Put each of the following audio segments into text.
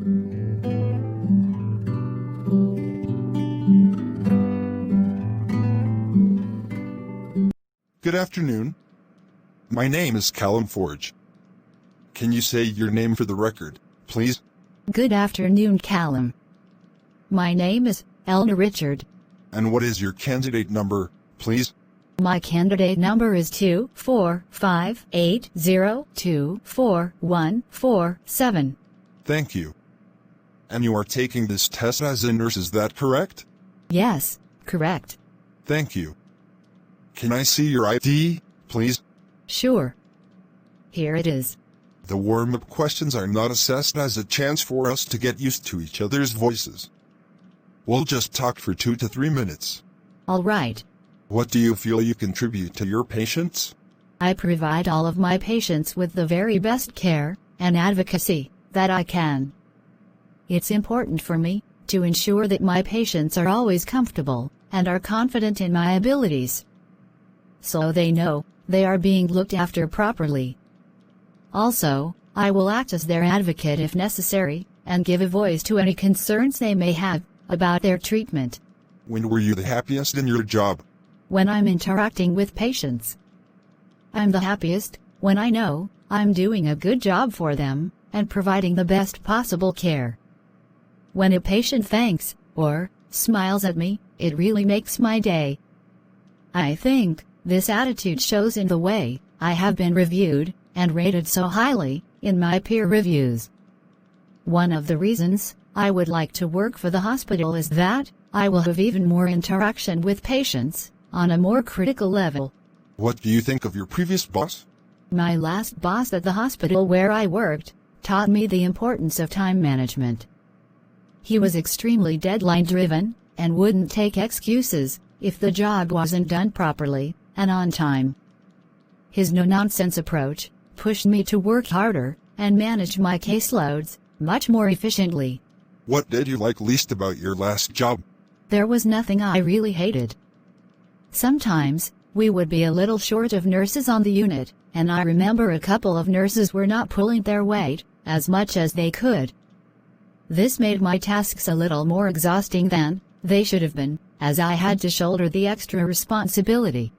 Good afternoon. My name is Callum Forge. Can you say your name for the record, please? Good afternoon, Callum. My name is Elna Richard. And what is your candidate number, please? My candidate number is 24580244147. Thank you. And you are taking this test as a nurse, is that correct? Yes, correct. Thank you. Can I see your ID, please? Sure. Here it is. The warm-up questions are not assessed as a chance for us to get used to each other's voices. We'll just talk for 2 to 3 minutes. All right. What do you feel you contribute to your patients? I provide all of my patients with the very best care and advocacy that I can. It's important for me to ensure that my patients are always comfortable and are confident in my abilities, so they know they are being looked after properly. Also, I will act as their advocate if necessary, and give a voice to any concerns they may have about their treatment. When were you the happiest in your job? When I'm interacting with patients. I'm the happiest when I know I'm doing a good job for them and providing the best possible care. When a patient thanks or smiles at me, it really makes my day. I think this attitude shows in the way I have been reviewed and rated so highly in my peer reviews. One of the reasons I would like to work for the hospital is that I will have even more interaction with patients on a more critical level. What do you think of your previous boss? My last boss at the hospital where I worked taught me the importance of time management. He was extremely deadline-driven and wouldn't take excuses if the job wasn't done properly and on time. His no-nonsense approach pushed me to work harder and manage my caseloads much more efficiently. What did you like least about your last job? There was nothing I really hated. Sometimes we would be a little short of nurses on the unit, and I remember a couple of nurses were not pulling their weight as much as they could. This made my tasks a little more exhausting than they should have been, as I had to shoulder the extra responsibility.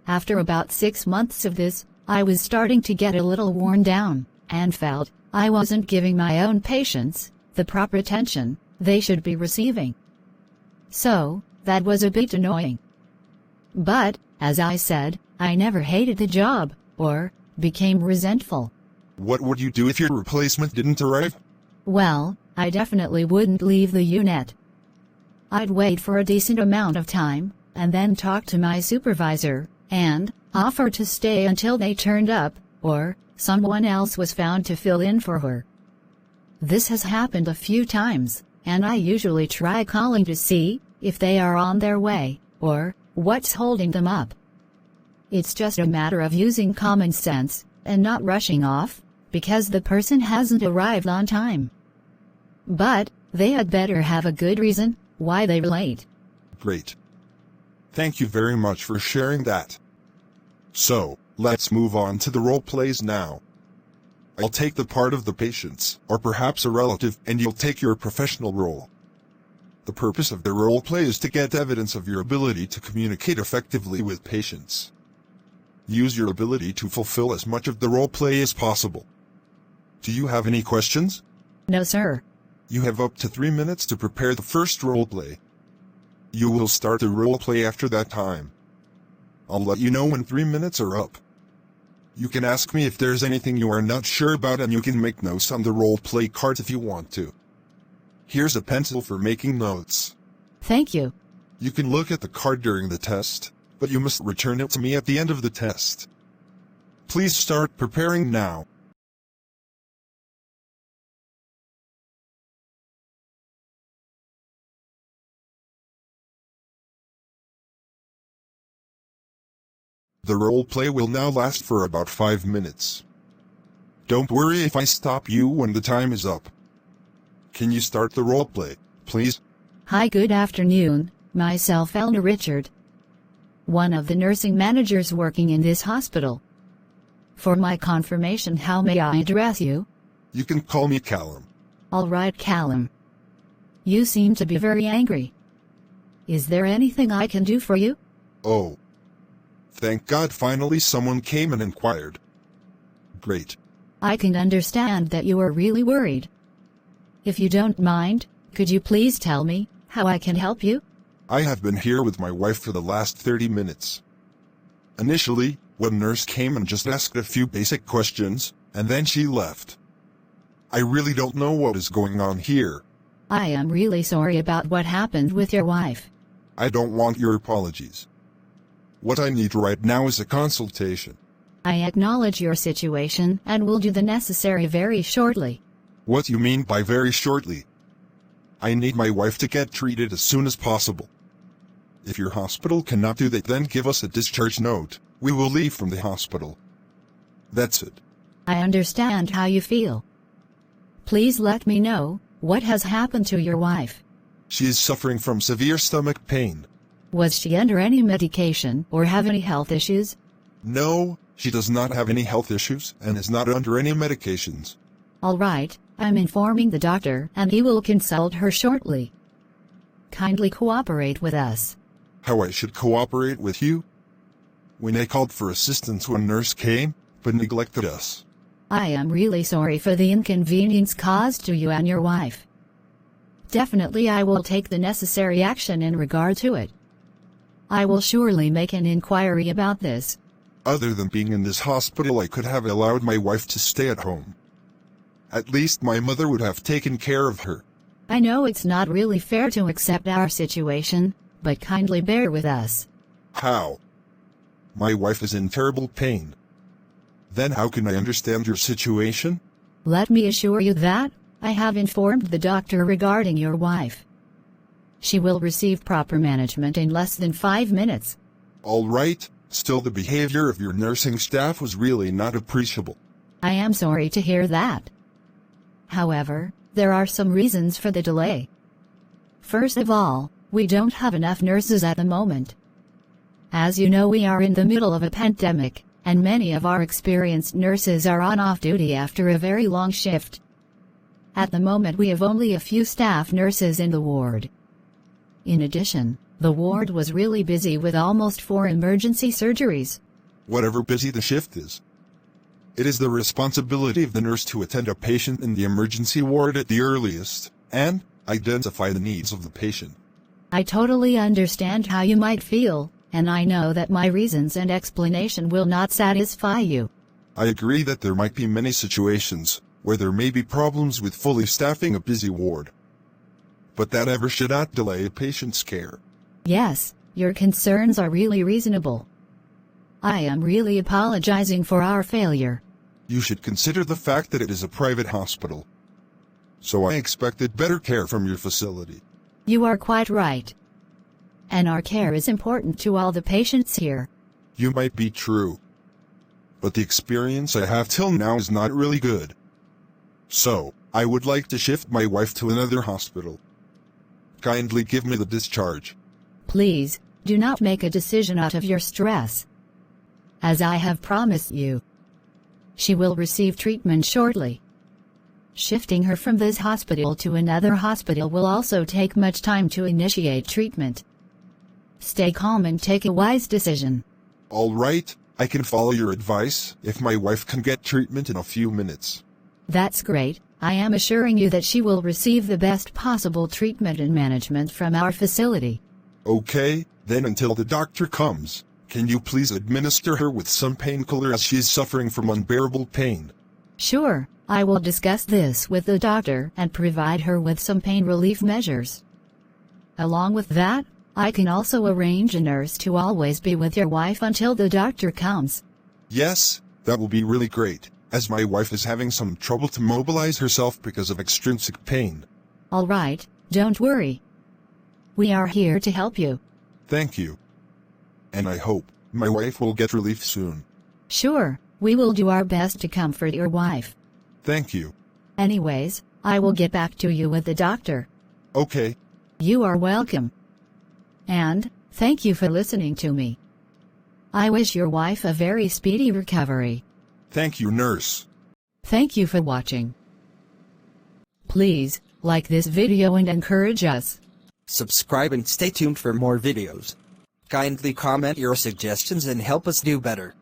After about 6 months of this, I was starting to get a little worn down, and felt I wasn't giving my own patients the proper attention they should be receiving. So, that was a bit annoying. But, as I said, I never hated the job, or became resentful. What would you do if your replacement didn't arrive? Well, I definitely wouldn't leave the unit. I'd wait for a decent amount of time, and then talk to my supervisor, and offer to stay until they turned up, or someone else was found to fill in for her. This has happened a few times, and I usually try calling to see if they are on their way, or what's holding them up. It's just a matter of using common sense, and not rushing off, because the person hasn't arrived on time. But they had better have a good reason why they're late. Great. Thank you very much for sharing that. So, let's move on to the role plays now. I'll take the part of the patients, or perhaps a relative, and you'll take your professional role. The purpose of the role play is to get evidence of your ability to communicate effectively with patients. Use your ability to fulfill as much of the role play as possible. Do you have any questions? No, sir. You have up to 3 minutes to prepare the first role play. You will start the role play after that time. I'll let you know when 3 minutes are up. You can ask me if there's anything you are not sure about, and you can make notes on the role play cards if you want to. Here's a pencil for making notes. Thank you. You can look at the card during the test, but you must return it to me at the end of the test. Please start preparing now. The role play will now last for about 5 minutes. Don't worry if I stop you when the time is up. Can you start the role play, please? Hi, good afternoon. Myself, Elna Richard. One of the nursing managers working in this hospital. For my confirmation, how may I address you? You can call me Callum. All right, Callum. You seem to be very angry. Is there anything I can do for you? Oh. Thank God finally someone came and inquired. Great. I can understand that you are really worried. If you don't mind, could you please tell me how I can help you? I have been here with my wife for the last 30 minutes. Initially, one nurse came and just asked a few basic questions, and then she left. I really don't know what is going on here. I am really sorry about what happened with your wife. I don't want your apologies. What I need right now is a consultation. I acknowledge your situation and will do the necessary very shortly. What do you mean by very shortly? I need my wife to get treated as soon as possible. If your hospital cannot do that, then give us a discharge note. We will leave from the hospital. That's it. I understand how you feel. Please let me know what has happened to your wife. She is suffering from severe stomach pain. Was she under any medication or have any health issues? No, she does not have any health issues and is not under any medications. All right, I'm informing the doctor and he will consult her shortly. Kindly cooperate with us. How I should cooperate with you? When I called for assistance, one nurse came, but neglected us. I am really sorry for the inconvenience caused to you and your wife. Definitely I will take the necessary action in regard to it. I will surely make an inquiry about this. Other than being in this hospital, I could have allowed my wife to stay at home. At least my mother would have taken care of her. I know it's not really fair to accept our situation, but kindly bear with us. How? My wife is in terrible pain. Then how can I understand your situation? Let me assure you that I have informed the doctor regarding your wife. She will receive proper management in less than 5 minutes. All right, still the behavior of your nursing staff was really not appreciable. I am sorry to hear that. However, there are some reasons for the delay. First of all, we don't have enough nurses at the moment. As you know, we are in the middle of a pandemic, and many of our experienced nurses are on off-duty after a very long shift. At the moment we have only a few staff nurses in the ward. In addition, the ward was really busy with almost 4 emergency surgeries. Whatever busy the shift is, it is the responsibility of the nurse to attend a patient in the emergency ward at the earliest, and identify the needs of the patient. I totally understand how you might feel, and I know that my reasons and explanation will not satisfy you. I agree that there might be many situations where there may be problems with fully staffing a busy ward. But that ever should not delay a patient's care. Yes, your concerns are really reasonable. I am really apologizing for our failure. You should consider the fact that it is a private hospital. So I expected better care from your facility. You are quite right. And our care is important to all the patients here. You might be true. But the experience I have till now is not really good. So, I would like to shift my wife to another hospital. Kindly give me the discharge. Please, do not make a decision out of your stress. As I have promised you, she will receive treatment shortly. Shifting her from this hospital to another hospital will also take much time to initiate treatment. Stay calm and take a wise decision. All right, I can follow your advice if my wife can get treatment in a few minutes. That's great. I am assuring you that she will receive the best possible treatment and management from our facility. Okay, then until the doctor comes, can you please administer her with some painkiller as she is suffering from unbearable pain? Sure, I will discuss this with the doctor and provide her with some pain relief measures. Along with that, I can also arrange a nurse to always be with your wife until the doctor comes. Yes, that will be really great, as my wife is having some trouble to mobilize herself because of extrinsic pain. All right, don't worry. We are here to help you. Thank you. And I hope my wife will get relief soon. Sure, we will do our best to comfort your wife. Thank you. Anyways, I will get back to you with the doctor. Okay. You are welcome. And, thank you for listening to me. I wish your wife a very speedy recovery. Thank you, nurse. Thank you for watching. Please, like this video and encourage us. Subscribe and stay tuned for more videos. Kindly comment your suggestions and help us do better.